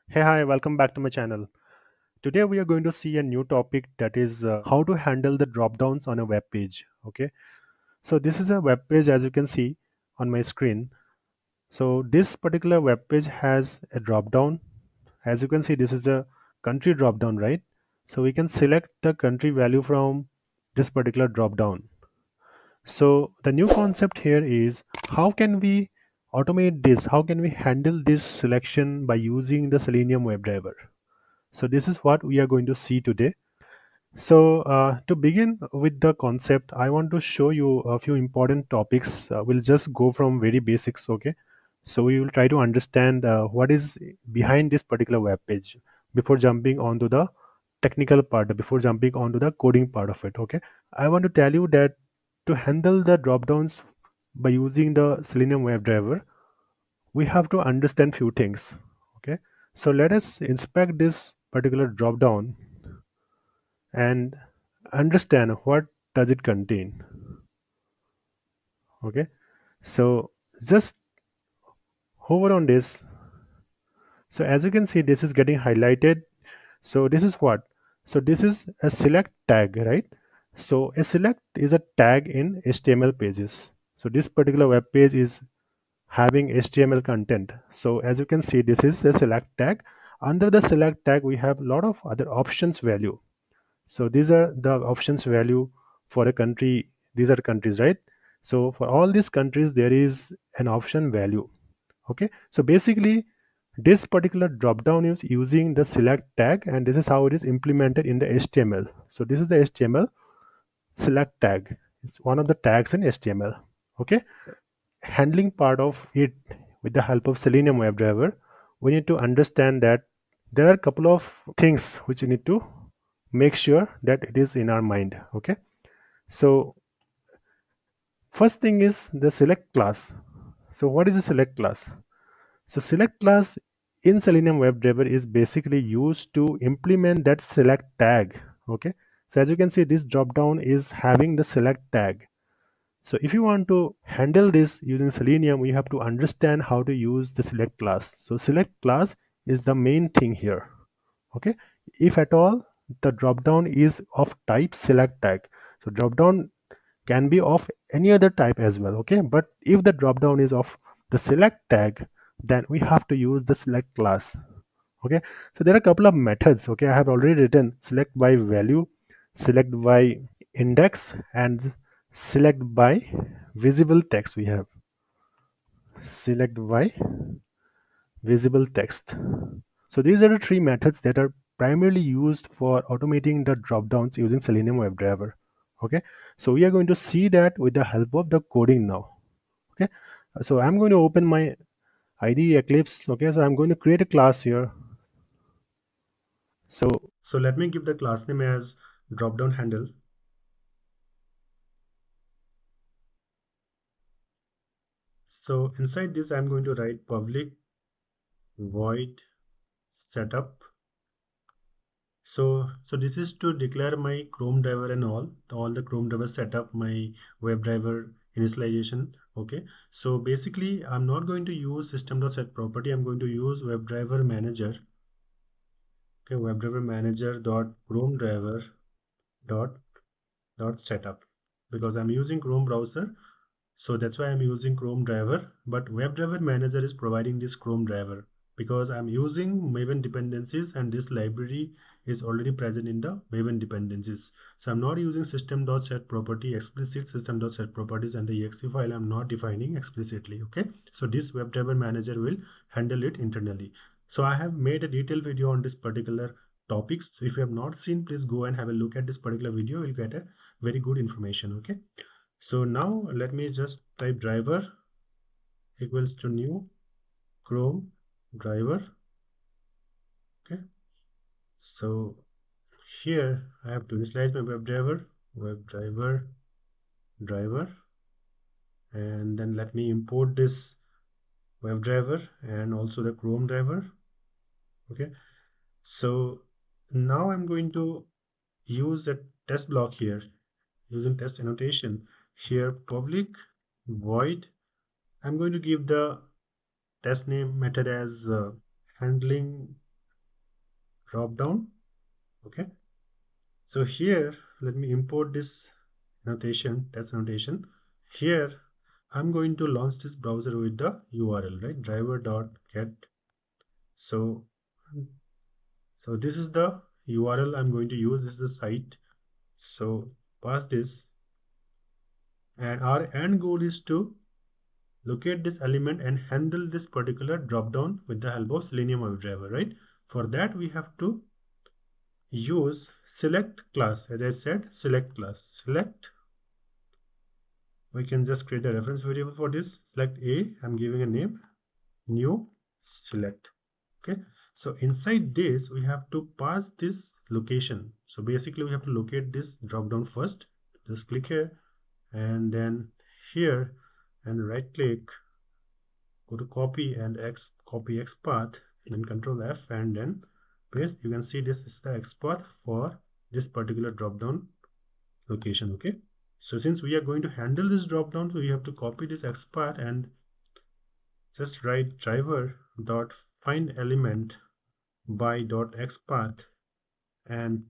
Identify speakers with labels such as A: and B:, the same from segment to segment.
A: Hey, hi, welcome back to my channel. Today we are going to see a new topic that is how to handle the drop downs on a web page. Okay, so this is a web page as you can see on my screen. So this particular web page has a drop down. As you can see, this is a country drop down, right? So we can select the country value from this particular drop down. So the new concept here is how can we automate this? How can we handle this selection by using the Selenium WebDriver? So this is what we are going to see today. So to begin with the concept, I want to show you a few important topics. We'll just go from very basics, okay? So we will try to understand what is behind this particular web page before jumping onto the technical part, before jumping onto the coding part of it, okay? I want to tell you that to handle the dropdowns by using the Selenium WebDriver, we have to understand few things, okay? So let us inspect this particular dropdown and understand what does it contain. Okay, so just hover on this. So as you can see, this is getting highlighted. So this is what? So this is a select tag, right? So a select is a tag in HTML pages. So this particular web page is having HTML content. So as you can see, this is a select tag. Under the select tag, we have a lot of other options value. So these are the options value for a country. These are countries, right? So for all these countries, there is an option value. Okay. So basically, this particular drop down is using the select tag, and this is how it is implemented in the HTML. So this is the HTML select tag. It's one of the tags in HTML. Okay. Handling part of it with the help of Selenium WebDriver, we need to understand that there are a couple of things which you need to make sure that it is in our mind. Okay, so first thing is the select class. So what is a select class? So select class in Selenium WebDriver is basically used to implement that select tag. Okay, so as you can see, this drop down is having the select tag. So if you want to handle this using Selenium, we have to understand how to use the select class. So select class is the main thing here. Okay, if at all the dropdown is of type select tag. So dropdown can be of any other type as well. Okay, but if the dropdown is of the select tag, then we have to use the select class. Okay, so there are a couple of methods. Okay, I have already written select by value, select by index, and select by visible text. We have select by visible text. So these are the three methods that are primarily used for automating the dropdowns using Selenium WebDriver. Okay, so we are going to see that with the help of the coding now. Okay, so I'm going to open my IDE Eclipse. Okay, so I'm going to create a class here. So let me give the class name as dropdown handle. So inside this, I'm going to write public void setup. So this is to declare my Chrome driver and all the Chrome driver setup, my WebDriver initialization. Okay. So basically, I'm not going to use system.set_property. I'm going to use WebDriver manager. Okay, WebDriver manager dot Chrome driver dot setup, because I'm using Chrome browser. So that's why I'm using Chrome driver, but WebDriver manager is providing this Chrome driver because I'm using Maven dependencies, and this library is already present in the Maven dependencies. So I'm not using system.set_property, explicit system.set_properties, and the exe file I'm not defining explicitly. Okay, so this WebDriver manager will handle it internally. So I have made a detailed video on this particular topics. So if you have not seen, please go and have a look at this particular video. You'll get a very good information. Okay, so now let me just type driver equals to new Chrome driver. Okay, so here I have to initialize my WebDriver driver, and then let me import this WebDriver and also the Chrome driver. Okay, so now I'm going to use a test block here using test annotation. Here public void, I'm going to give the test name method as handling drop down. Okay, so here let me import this annotation, test annotation. Here I'm going to launch this browser with the URL, right? driver.get. So this is the URL I'm going to use. This is the site. So pass this, and our end goal is to locate this element and handle this particular drop down with the help of Selenium WebDriver, right? For that we have to use select class. As I said, select class. Select, we can just create a reference variable for this. Select a, I'm giving a name, new select. Okay, so inside this we have to pass this location. So basically we have to locate this drop down first. Just click here and then here and right click, go to copy and copy X path, then control F and then paste. You can see this is the X path for this particular drop down location. Okay, so since we are going to handle this drop down, so we have to copy this X path and just write driver dot find element by dot X path and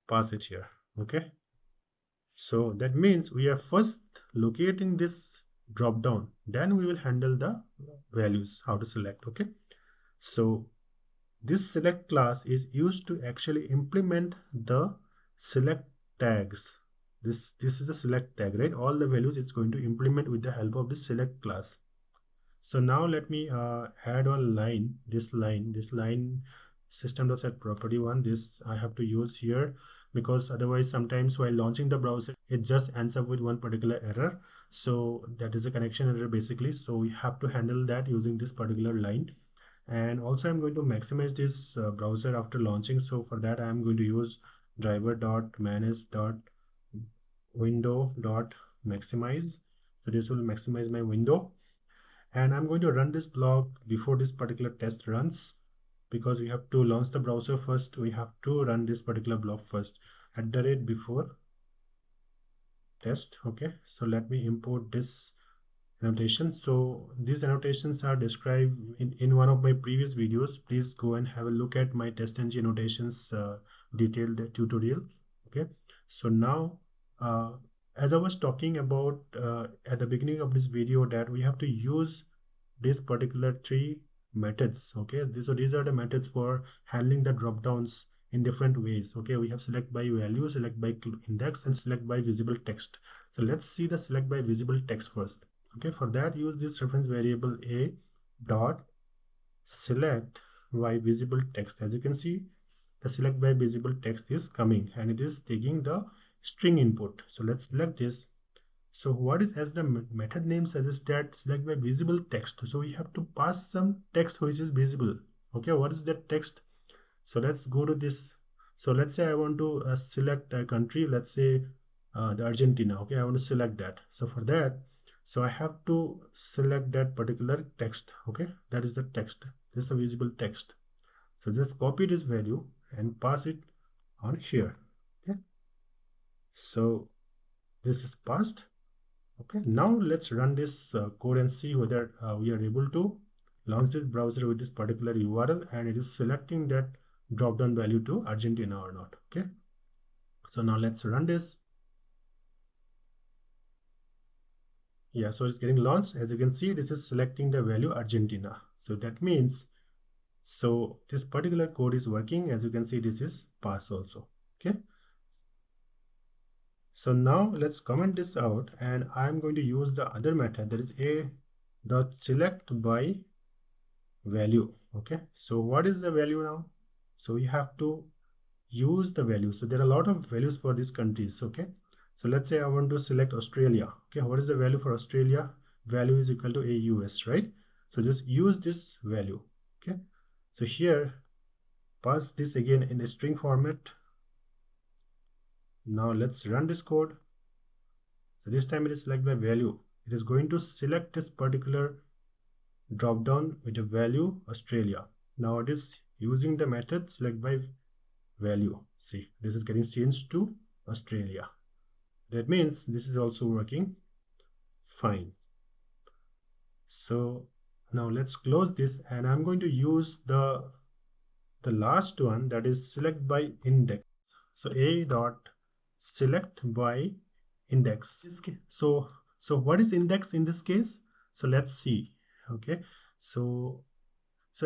A: pass it here. Okay, so that means we are first locating this drop down, then we will handle the values, how to select. Okay, so this select class is used to actually implement the select tags. This is a select tag, right? All the values it's going to implement with the help of this select class. So now let me add one line, this line system.set property one. This I have to use here because otherwise sometimes while launching the browser it just ends up with one particular error. So that is a connection error basically. So we have to handle that using this particular line. And also I'm going to maximize this browser after launching. So for that I'm going to use driver.manage.window.maximize. So this will maximize my window, and I'm going to run this block before this particular test runs, because we have to launch the browser first. We have to run this particular block first, at the rate before test. Okay, so let me import this annotation. So these annotations are described in one of my previous videos. Please go and have a look at my TestNG annotations detailed tutorial. Okay, so now as I was talking about at the beginning of this video, that we have to use these particular three methods. Okay, so these are the methods for handling the drop downs in different ways. Okay, we have select by value, select by index, and select by visible text. So let's see the select by visible text first. Okay, for that use this reference variable a dot select by visible text. As you can see, the select by visible text is coming and it is taking the string input. So let's select this. So what is, as the method name suggests, that select by visible text. So we have to pass some text which is visible. Okay, what is that text? So let's go to this. So let's say I want to select a country, let's say the Argentina. Okay, I want to select that. So for that, so I have to select that particular text. Okay, that is the text. This is a visible text. So just copy this value and pass it on here. Okay, so this is passed. Okay, now let's run this code and see whether we are able to launch this browser with this particular URL and it is selecting that drop down value to Argentina or not. Okay, so now let's run this. Yeah, so it's getting launched. As you can see, this is selecting the value Argentina. So that means, so this particular code is working. As you can see, this is pass also. Okay, so now let's comment this out, and I'm going to use the other method, that is a dot select by value. Okay, so what is the value now? So we have to use the value. So there are a lot of values for these countries. Okay, so let's say I want to select Australia. Okay, what is the value for Australia? Value is equal to AUS, right? So just use this value. Okay, so here pass this again in a string format. Now let's run this code. So this time it is select by value. It is going to select this particular drop down with the value Australia. Now it is using the method select by value. See, this is getting changed to Australia. That means this is also working fine. So now let's close this, and I'm going to use the the last one, that is select by index. So a dot select by index. So what is index in this case? So let's see. Okay, so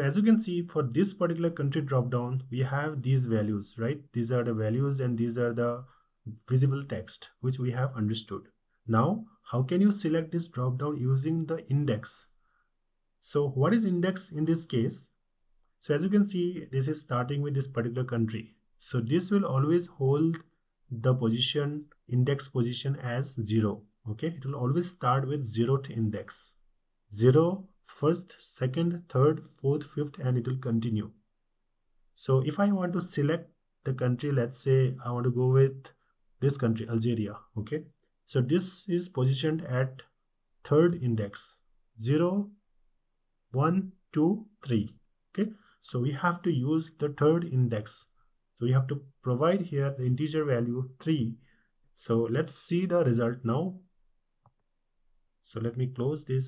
A: as you can see, for this particular country drop down, we have these values, right? These are the values and these are the visible text which we have understood. Now how can you select this drop down using the index? So what is index in this case? So as you can see, this is starting with this particular country. So this will always hold the position, index position as 0. Okay, it will always start with 0th index. 0, first, second, third, fourth, fifth, and it will continue. So if I want to select the country, let's say I want to go with this country, Algeria. Okay, so this is positioned at third index, 0, 1, 2, 3. Okay, so we have to use the third index. So we have to provide here the integer value 3. So let's see the result now. So let me close this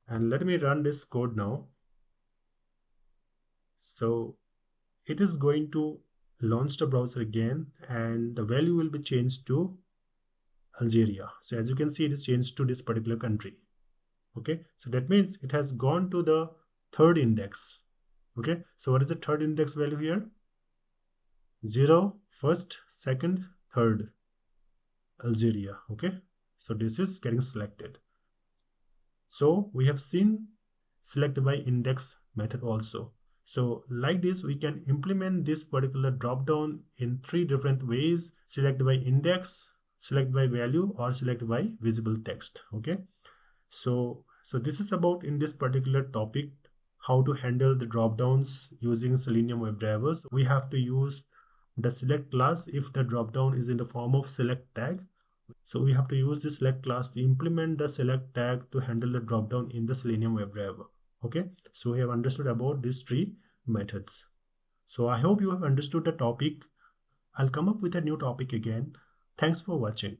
A: and let me run this code now. So it is going to launch the browser again and the value will be changed to Algeria. So as you can see, it is changed to this particular country. Okay, so that means it has gone to the third index. Okay, so what is the third index value here? 0, first, second, third, Algeria. Okay, so this is getting selected. So we have seen select by index method also. So like this, we can implement this particular drop down in 3 different ways: select by index, select by value, or select by visible text. Okay, so this is about in this particular topic how to handle the drop downs using Selenium WebDriver. We have to use the select class if the drop down is in the form of select tag. So we have to use the select class to implement the select tag to handle the drop down in the Selenium WebDriver. Okay, so we have understood about these 3 methods. So I hope you have understood the topic. I'll come up with a new topic again. Thanks for watching.